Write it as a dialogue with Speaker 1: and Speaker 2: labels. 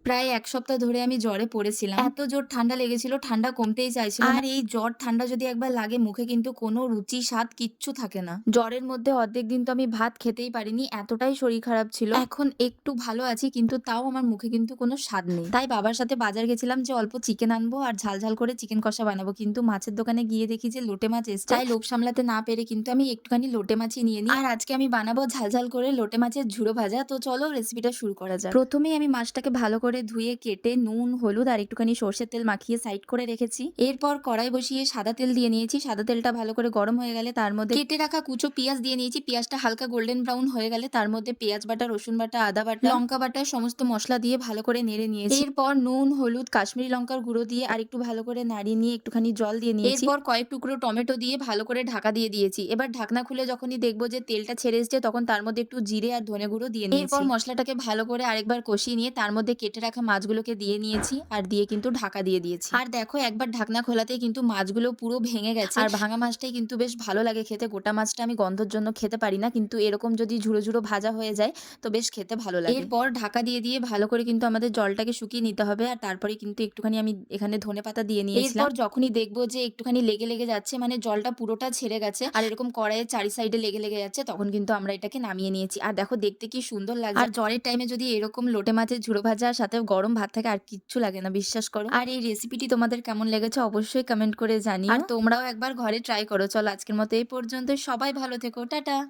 Speaker 1: প্রায় ১ সপ্তাহ ধরে আমি জ্বরে পড়েছিলাম। এত জোর ঠান্ডা লেগেছিল, ঠান্ডা কমতেই চাইছিল না। আর এই জ্বর ঠান্ডা যদি একবার লাগে মুখে কিন্তু কোনো রুচি স্বাদ কিচ্ছু থাকে না। জ্বরের মধ্যে অর্ধেক দিন তো আমি ভাত খেতেই পারিনি, এতটাই শরীর খারাপ ছিল। এখন একটু ভালো আছি কিন্তু তাও আমার মুখে কিন্তু কোনো স্বাদ নেই। তাই বাবার সাথে বাজার গেছিলাম যে অল্প চিকেন আনবো আর ঝাল, ঝাল করে চিকেন কষা বানাবো। কিন্তু মাছের দোকানে গিয়ে দেখি যে লোটে মাছ এসছে। তাই লোভ সামলাতে না পেরে কিন্তু আমি একটুখানি লোটে মাছই নিয়ে নিই। আর আজকে আমি বানাবো ঝাল, ঝাল করে লোটে মাছের ঝুরো ভাজা। তো চলো রেসিপিটা শুরু করা যাক। প্রথমেই আমি মাছটাকে ভালো করে ধুয়ে কেটে নুন, হলুদ আর একটুখানি সর্ষের তেল মাখিয়ে সাইড করে রেখেছি। এরপর কড়াই বসিয়ে সাদা তেল দিয়ে নিয়েছি। সাদা তেলটা ভালো করে গরম হয়ে গেলে তার মধ্যে কেটে রাখা কুচো পেঁয়াজ দিয়ে নিয়েছি। পেঁয়াজটা হালকা গোল্ডেন ব্রাউন হয়ে গেলে তার মধ্যে পেঁয়াজ বাটা, রসুন বাটা, আদা বাটা, লঙ্কা বাটা সমস্ত মসলা দিয়ে ভালো করে নেড়ে নিয়েছি। এরপর নুন, হলুদ, কাশ্মীরি লঙ্কার গুঁড়ো দিয়ে আর একটু ভালো করে নাড়িয়ে নিয়ে একটুখানি জল দিয়ে নিয়েছি। এরপর কয়েক টুকরো টমেটো দিয়ে ভালো করে ঢাকা দিয়ে দিয়েছি। এবার ঢাকনা খুলে যখনই দেখবো যে তেলটা ছেড়ে এসছে তখন তার মধ্যে একটু জিরে আর ধনে গুঁড়ো দিয়ে নিয়েছি। এরপর মসলাটাকে ভালো করে আরেকবার কষিয়ে নিয়ে তার মধ্যে কেটে রাখা মাছগুলোকে দিয়ে নিয়েছি আর দিয়ে কিন্তু ঢাকা দিয়ে দিয়েছি। আর দেখো একবার ঢাকনা খোলাতেই কিন্তু মাছগুলো পুরো ভেঙে গেছে। আর ভাঙা মাছটাই কিন্তু বেশ ভালো লাগে খেতে। গোটা মাছটা আমি গন্ধর জন্য খেতে পারি না, কিন্তু এরকম যদি ঝুরো, ঝুরো ভাজা হয়ে যায় তো বেশ খেতে ভালো লাগে। এরপর ঢাকা দিয়ে দিয়ে ভালো করে কিন্তু আমাদের জলটাকে শুকিয়ে নিতে হবে। আর তারপরে কিন্তু একটুখানি আমি এখানে ধনেপাতা দিয়ে নিয়েছিলাম। এরপর যখনই দেখবো যে একটুখানি লেগে, লেগে যাচ্ছে মানে জলটা পুরোটা ছেড়ে গেছে আর এরকম কড়াইয়ের চারি সাইডে লেগে, লেগে যাচ্ছে তখন কিন্তু আমরা এটাকে নামিয়ে নিয়েছি। আর দেখো দেখতে কি সুন্দর লাগছে। আর জ্বরের টাইমে যদি এরকম লোটে মাছের ঝুরো ভাজার সাথে গরম ভাত থাকে আর কিচ্ছু লাগে না, বিশ্বাস করো। আর এই রেসিপিটি তোমাদের কেমন লেগেছে অবশ্যই কমেন্ট করে জানিও। আর তোমরাও একবার ঘরে ট্রাই করো। চলো আজকের মতো এই পর্যন্তই। সবাই ভালো থেকো। টাটা।